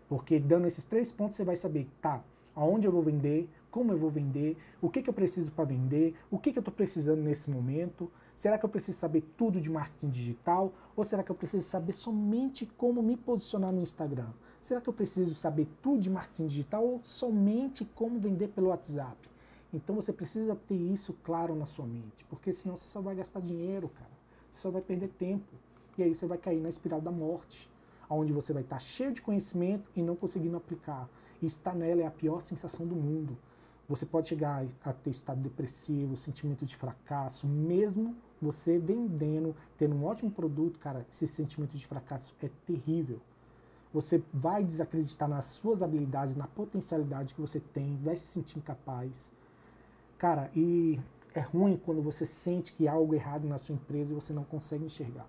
[SPEAKER 1] Porque dando esses 3 pontos, você vai saber, tá, aonde eu vou vender, como eu vou vender, o que eu preciso para vender, o que eu estou precisando nesse momento. Será que eu preciso saber tudo de marketing digital? Ou será que eu preciso saber somente como me posicionar no Instagram? Será que eu preciso saber tudo de marketing digital ou somente como vender pelo WhatsApp? Então você precisa ter isso claro na sua mente, porque senão você só vai gastar dinheiro, cara. Você só vai perder tempo. E aí você vai cair na espiral da morte, onde você vai estar cheio de conhecimento e não conseguindo aplicar. E estar nela é a pior sensação do mundo. Você pode chegar a ter estado depressivo, sentimento de fracasso, mesmo você vendendo, tendo um ótimo produto, cara, esse sentimento de fracasso é terrível. Você vai desacreditar nas suas habilidades, na potencialidade que você tem, vai se sentir incapaz. Cara, e é ruim quando você sente que há algo errado na sua empresa e você não consegue enxergar.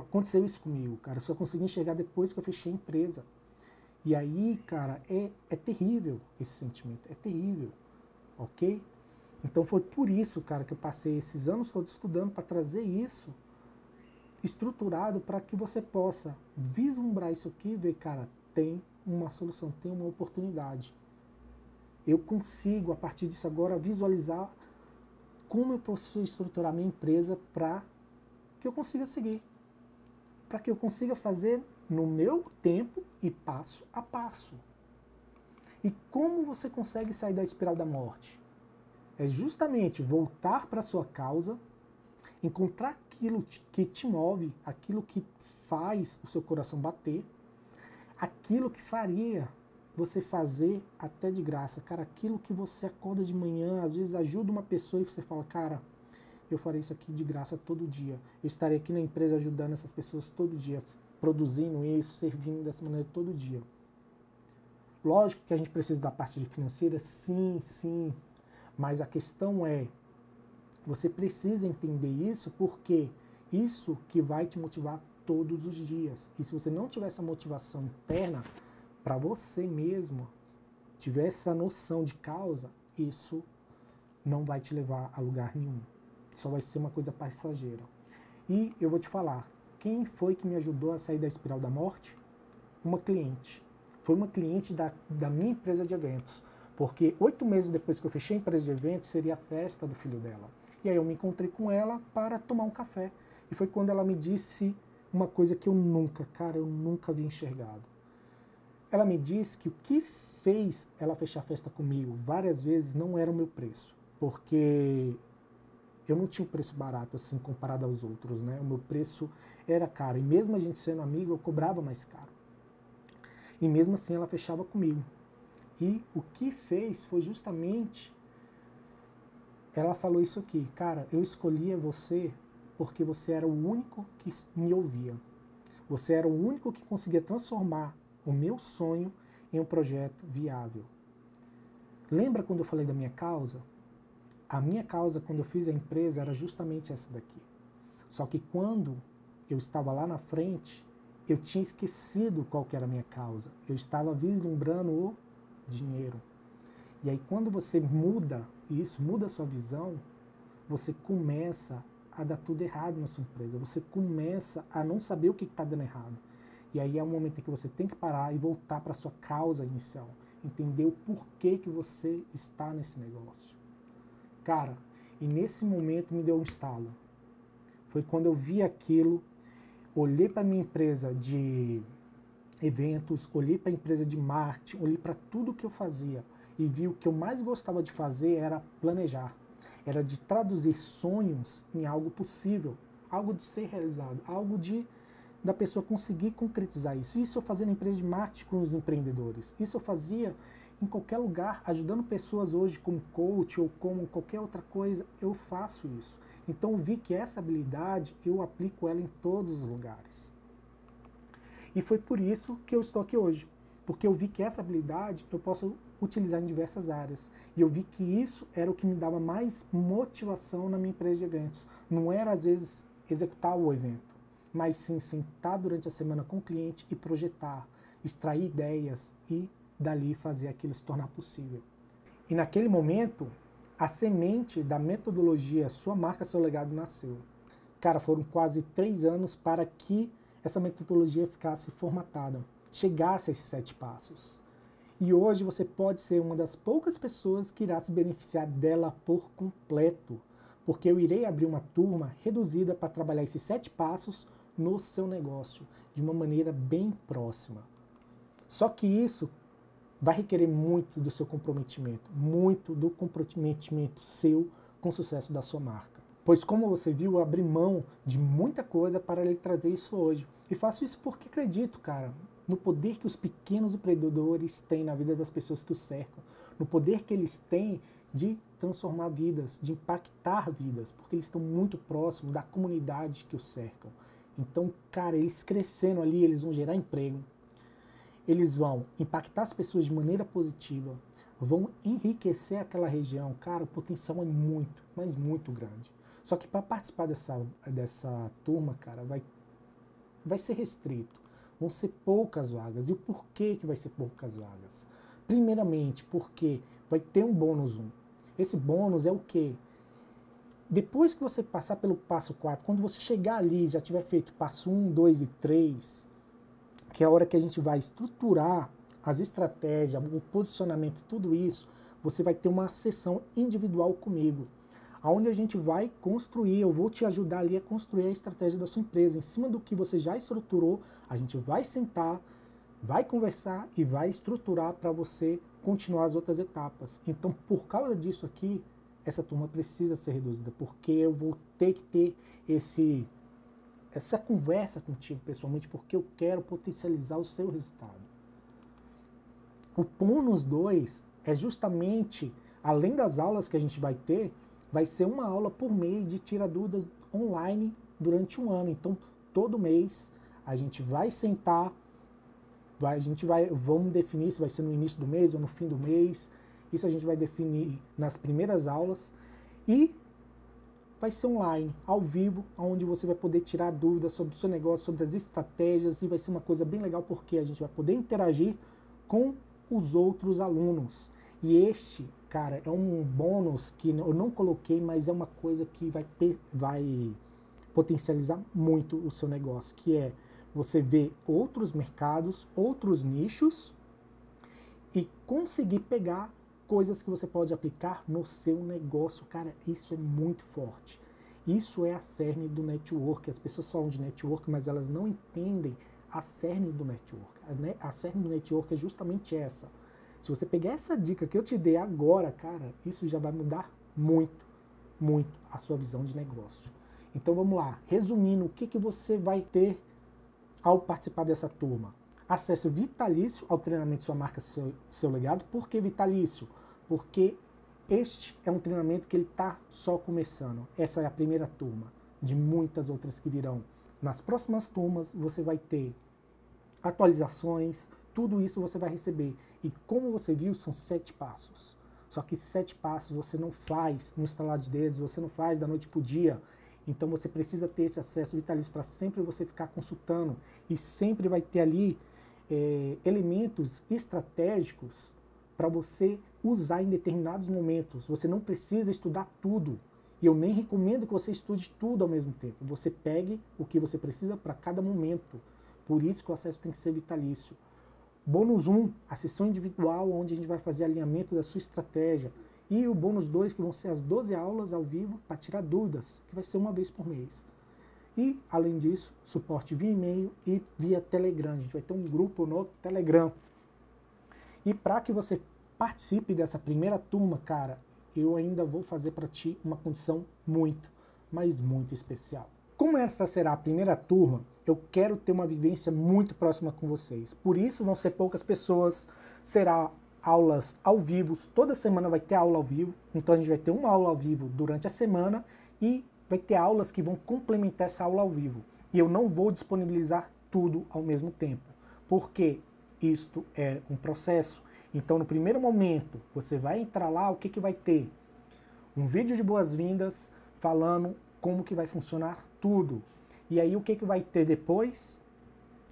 [SPEAKER 1] Aconteceu isso comigo, cara. Eu só consegui enxergar depois que eu fechei a empresa. E aí, cara, é terrível esse sentimento. É terrível, ok? Então foi por isso, cara, que eu passei esses anos todos estudando para trazer isso estruturado para que você possa vislumbrar isso aqui e ver, cara, tem uma solução, tem uma oportunidade. Eu consigo, a partir disso agora, visualizar como eu posso estruturar minha empresa para que eu consiga seguir. Para que eu consiga fazer no meu tempo e passo a passo. E como você consegue sair da espiral da morte? É justamente voltar para a sua causa, encontrar aquilo que te move, aquilo que faz o seu coração bater, aquilo que faria você fazer até de graça. Cara, aquilo que você acorda de manhã, às vezes ajuda uma pessoa e você fala, cara, eu farei isso aqui de graça todo dia. Eu estarei aqui na empresa ajudando essas pessoas todo dia, produzindo isso, servindo dessa maneira todo dia. Lógico que a gente precisa da parte financeira, sim. Mas a questão é, você precisa entender isso porque isso que vai te motivar todos os dias. E se você não tiver essa motivação interna para você mesmo, tiver essa noção de causa, isso não vai te levar a lugar nenhum. Só vai ser uma coisa passageira. E eu vou te falar, quem foi que me ajudou a sair da espiral da morte? Uma cliente. Foi uma cliente da minha empresa de eventos. Porque 8 meses depois que eu fechei a empresa de eventos, seria a festa do filho dela. E aí eu me encontrei com ela para tomar um café. E foi quando ela me disse uma coisa que eu nunca havia enxergado. Ela me disse que o que fez ela fechar a festa comigo várias vezes não era o meu preço. Porque eu não tinha um preço barato assim comparado aos outros, né? O meu preço era caro. E mesmo a gente sendo amigo, eu cobrava mais caro. E mesmo assim ela fechava comigo. E o que fez foi justamente, ela falou isso aqui, cara, eu escolhia você porque você era o único que me ouvia. Você era o único que conseguia transformar o meu sonho em um projeto viável. Lembra quando eu falei da minha causa? A minha causa, quando eu fiz a empresa, era justamente essa daqui. Só que quando eu estava lá na frente, eu tinha esquecido qual que era a minha causa. Eu estava vislumbrando o dinheiro. E aí quando você muda isso, muda a sua visão, você começa a dar tudo errado na sua empresa. Você começa a não saber o que está dando errado. E aí é um momento em que você tem que parar e voltar para a sua causa inicial. Entender o porquê que você está nesse negócio. Cara, e nesse momento me deu um estalo. Foi quando eu vi aquilo, olhei para a minha empresa de eventos, olhei para a empresa de marketing, olhei para tudo que eu fazia e vi o que eu mais gostava de fazer era planejar. Era de traduzir sonhos em algo possível, algo de ser realizado, algo da pessoa conseguir concretizar isso. Isso eu fazia na empresa de marketing com os empreendedores. Isso eu fazia em qualquer lugar, ajudando pessoas hoje como coach ou como qualquer outra coisa, eu faço isso. Então eu vi que essa habilidade, eu aplico ela em todos os lugares. E foi por isso que eu estou aqui hoje. Porque eu vi que essa habilidade eu posso utilizar em diversas áreas. E eu vi que isso era o que me dava mais motivação na minha empresa de eventos. Não era, às vezes, executar o evento, mas sim sentar durante a semana com o cliente e projetar, extrair ideias e dali fazer aquilo se tornar possível. E naquele momento, a semente da metodologia Sua Marca, Seu Legado nasceu. Cara, foram quase 3 anos para que essa metodologia ficasse formatada, chegasse a esses 7 passos. E hoje você pode ser uma das poucas pessoas que irá se beneficiar dela por completo, porque eu irei abrir uma turma reduzida para trabalhar esses 7 passos no seu negócio, de uma maneira bem próxima. Só que isso vai requerer muito do seu comprometimento, muito do comprometimento seu com o sucesso da sua marca. Pois como você viu, eu abri mão de muita coisa para lhe trazer isso hoje. E faço isso porque acredito, cara, no poder que os pequenos empreendedores têm na vida das pessoas que os cercam, no poder que eles têm de transformar vidas, de impactar vidas, porque eles estão muito próximos da comunidade que os cercam. Então, cara, eles crescendo ali, eles vão gerar emprego, eles vão impactar as pessoas de maneira positiva, vão enriquecer aquela região. Cara, o potencial é muito, mas muito grande. Só que para participar dessa turma, cara, vai vai ser restrito. Vão ser poucas vagas. E o porquê que vai ser poucas vagas? Primeiramente, porque vai ter um bônus 1. Esse bônus é o quê? Depois que você passar pelo passo 4, quando você chegar ali, já tiver feito passo 1, 2 e 3, que é a hora que a gente vai estruturar as estratégias, o posicionamento, tudo isso, você vai ter uma sessão individual comigo, onde a gente vai construir, eu vou te ajudar ali a construir a estratégia da sua empresa. Em cima do que você já estruturou, a gente vai sentar, vai conversar e vai estruturar para você continuar as outras etapas. Então, por causa disso aqui, essa turma precisa ser reduzida, porque eu vou ter que ter essa conversa contigo pessoalmente, porque eu quero potencializar o seu resultado. O bônus 2 é justamente, além das aulas que a gente vai ter, vai ser uma aula por mês de tira dúvidas online durante um ano. Então, todo mês a gente vai sentar, vamos definir se vai ser no início do mês ou no fim do mês. Isso a gente vai definir nas primeiras aulas e vai ser online, ao vivo, onde você vai poder tirar dúvidas sobre o seu negócio, sobre as estratégias, e vai ser uma coisa bem legal porque a gente vai poder interagir com os outros alunos. E este, cara, é um bônus que eu não coloquei, mas é uma coisa que vai potencializar muito o seu negócio, que é você ver outros mercados, outros nichos e conseguir pegar coisas que você pode aplicar no seu negócio. Cara, isso é muito forte. Isso é a cerne do network. As pessoas falam de network, mas elas não entendem a cerne do network. A cerne do network é justamente essa. Se você pegar essa dica que eu te dei agora, cara, isso já vai mudar muito, muito a sua visão de negócio. Então vamos lá. Resumindo, o que você vai ter ao participar dessa turma? Acesso vitalício ao treinamento Sua Marca, Seu Legado. Por que vitalício? Porque este é um treinamento que ele está só começando. Essa é a primeira turma de muitas outras que virão. Nas próximas turmas você vai ter atualizações, tudo isso você vai receber. E como você viu, são 7 passos. Só que esses 7 passos você não faz no estalar de dedos, você não faz da noite para o dia. Então você precisa ter esse acesso vitalício para sempre você ficar consultando. E sempre vai ter ali elementos estratégicos para você usar em determinados momentos. Você não precisa estudar tudo. E eu nem recomendo que você estude tudo ao mesmo tempo. Você pegue o que você precisa para cada momento. Por isso que o acesso tem que ser vitalício. Bônus 1, a sessão individual, onde a gente vai fazer alinhamento da sua estratégia. E o bônus 2, que vão ser as 12 aulas ao vivo para tirar dúvidas, que vai ser uma vez por mês. E, além disso, suporte via e-mail e via Telegram. A gente vai ter um grupo no Telegram. E para que você participe dessa primeira turma, cara, eu ainda vou fazer para ti uma condição muito, mas muito especial. Como essa será a primeira turma, eu quero ter uma vivência muito próxima com vocês. Por isso vão ser poucas pessoas, será aulas ao vivo, toda semana vai ter aula ao vivo. Então a gente vai ter uma aula ao vivo durante a semana e vai ter aulas que vão complementar essa aula ao vivo. E eu não vou disponibilizar tudo ao mesmo tempo, porque isto é um processo. Então, no primeiro momento, você vai entrar lá, o que vai ter? Um vídeo de boas-vindas falando como que vai funcionar tudo. E aí, o que vai ter depois?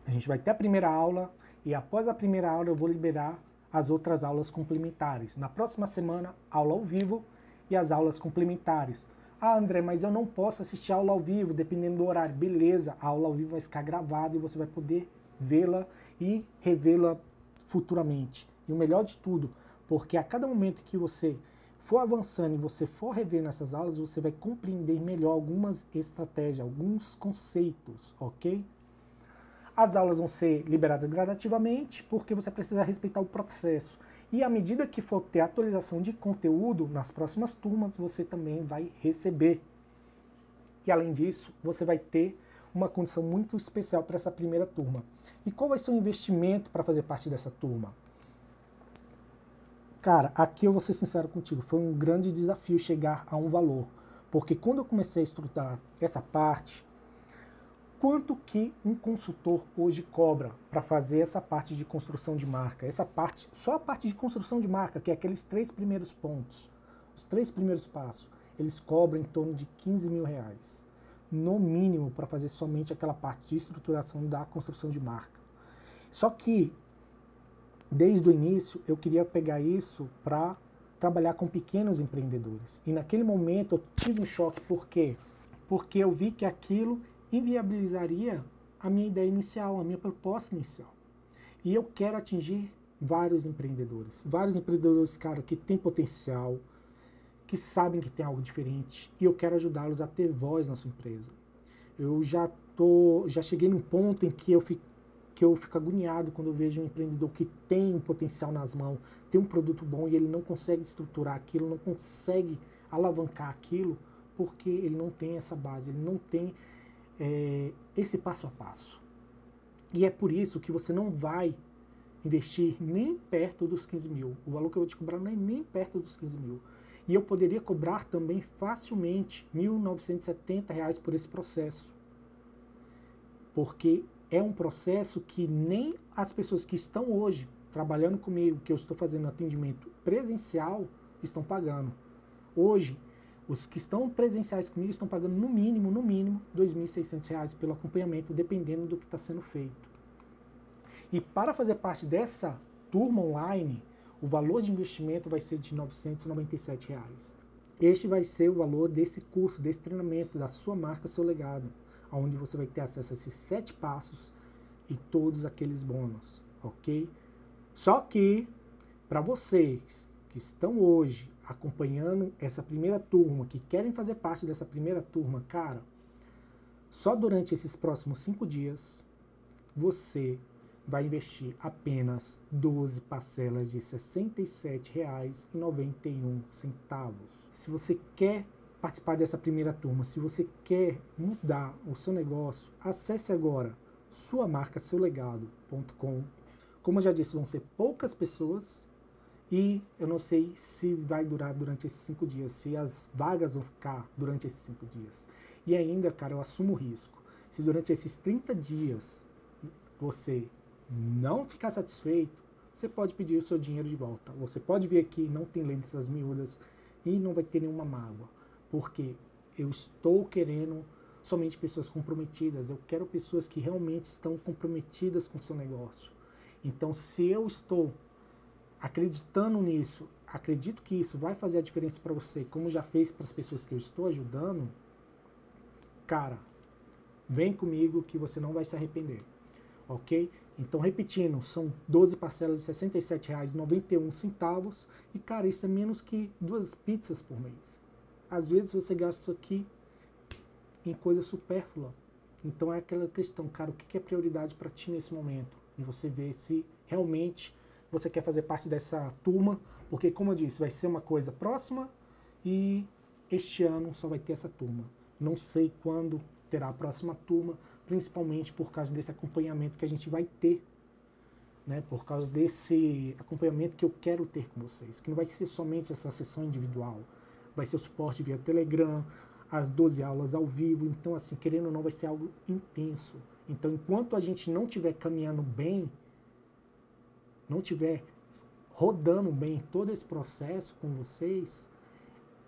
[SPEAKER 1] A gente vai ter a primeira aula e após a primeira aula eu vou liberar as outras aulas complementares. Na próxima semana, aula ao vivo e as aulas complementares. Ah, André, mas eu não posso assistir a aula ao vivo, dependendo do horário. Beleza, a aula ao vivo vai ficar gravada e você vai poder vê-la e revê-la futuramente. E o melhor de tudo, porque a cada momento que você for avançando e você for rever nessas aulas, você vai compreender melhor algumas estratégias, alguns conceitos, ok? As aulas vão ser liberadas gradativamente, porque você precisa respeitar o processo. E à medida que for ter atualização de conteúdo nas próximas turmas, você também vai receber. E além disso, você vai ter uma condição muito especial para essa primeira turma. E qual vai ser o investimento para fazer parte dessa turma? Cara, aqui eu vou ser sincero contigo, foi um grande desafio chegar a um valor. Porque quando eu comecei a estudar essa parte, quanto que um consultor hoje cobra para fazer essa parte de construção de marca? Essa parte, só a parte de construção de marca, que é aqueles 3 primeiros pontos, os 3 primeiros passos, eles cobram em torno de R$15 mil. no mínimo, para fazer somente aquela parte de estruturação da construção de marca. Só que, desde o início, eu queria pegar isso para trabalhar com pequenos empreendedores. E naquele momento eu tive um choque, por quê? Porque eu vi que aquilo inviabilizaria a minha ideia inicial, a minha proposta inicial. E eu quero atingir vários empreendedores, cara, que têm potencial, que sabem que tem algo diferente, e eu quero ajudá-los a ter voz na sua empresa. Eu já cheguei num ponto em que eu fico agoniado quando eu vejo um empreendedor que tem um potencial nas mãos, tem um produto bom e ele não consegue estruturar aquilo, não consegue alavancar aquilo, porque ele não tem essa base, ele não tem esse passo a passo. E é por isso que você não vai investir nem perto dos 15 mil. O valor que eu vou te cobrar não é nem perto dos 15 mil. E eu poderia cobrar também facilmente R$ 1.970 por esse processo. Porque é um processo que nem as pessoas que estão hoje trabalhando comigo, que eu estou fazendo atendimento presencial, estão pagando. Hoje, os que estão presenciais comigo estão pagando no mínimo, R$ 2.600 pelo acompanhamento, dependendo do que está sendo feito. E para fazer parte dessa turma online, o valor de investimento vai ser de R$ 997. Este vai ser o valor desse curso, desse treinamento, da sua marca, seu legado, onde você vai ter acesso a esses 7 passos e todos aqueles bônus, ok? Só que, para vocês que estão hoje acompanhando essa primeira turma, que querem fazer parte dessa primeira turma, cara, só durante esses próximos 5 dias, você vai investir apenas 12 parcelas de R$ 67,91. Se você quer participar dessa primeira turma, se você quer mudar o seu negócio, acesse agora suamarcaseulegado.com. Como eu já disse, vão ser poucas pessoas e eu não sei se vai durar durante esses 5 dias, se as vagas vão ficar durante esses 5 dias. E ainda, cara, eu assumo o risco. Se durante esses 30 dias você não ficar satisfeito, você pode pedir o seu dinheiro de volta. Você pode vir aqui, não tem letras miúdas e não vai ter nenhuma mágoa. Porque eu estou querendo somente pessoas comprometidas. Eu quero pessoas que realmente estão comprometidas com o seu negócio. Então, se eu estou acreditando nisso, acredito que isso vai fazer a diferença para você, como já fez para as pessoas que eu estou ajudando, cara, vem comigo que você não vai se arrepender. Ok? Então, repetindo, são 12 parcelas de R$ 67,91 e, cara, isso é menos que 2 pizzas por mês. Às vezes você gasta isso aqui em coisa supérflua. Então é aquela questão, cara, o que é prioridade para ti nesse momento? E você vê se realmente você quer fazer parte dessa turma, porque, como eu disse, vai ser uma coisa próxima e este ano só vai ter essa turma. Não sei quando terá a próxima turma, principalmente por causa desse acompanhamento que a gente vai ter, né? Por causa desse acompanhamento que eu quero ter com vocês, que não vai ser somente essa sessão individual, vai ser o suporte via Telegram, as 12 aulas ao vivo, então assim, querendo ou não, vai ser algo intenso. Então, enquanto a gente não estiver caminhando bem, não estiver rodando bem todo esse processo com vocês,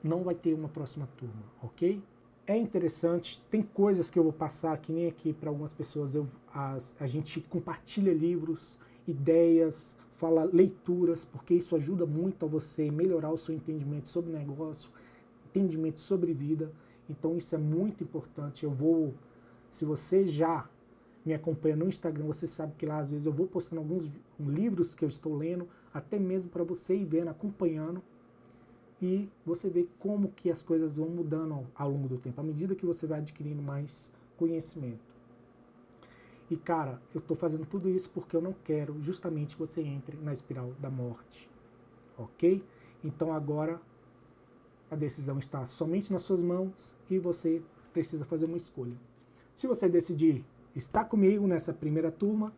[SPEAKER 1] não vai ter uma próxima turma, ok? É interessante, tem coisas que eu vou passar, que nem aqui para algumas pessoas, a gente compartilha livros, ideias, fala leituras, porque isso ajuda muito a você melhorar o seu entendimento sobre negócio, entendimento sobre vida. Então isso é muito importante. Se você já me acompanha no Instagram, você sabe que lá às vezes eu vou postando alguns livros que eu estou lendo, até mesmo para você ir vendo, acompanhando, e você vê como que as coisas vão mudando ao longo do tempo, à medida que você vai adquirindo mais conhecimento. E cara, eu estou fazendo tudo isso porque eu não quero justamente que você entre na espiral da morte, ok? Então agora a decisão está somente nas suas mãos e você precisa fazer uma escolha. Se você decidir estar comigo nessa primeira turma,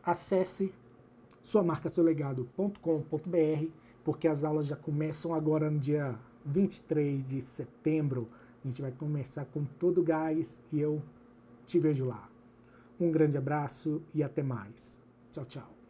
[SPEAKER 1] acesse suamarcaseulegado.com.br, porque as aulas já começam agora no dia 23 de setembro. A gente vai começar com todo o gás e eu te vejo lá. Um grande abraço e até mais. Tchau, tchau.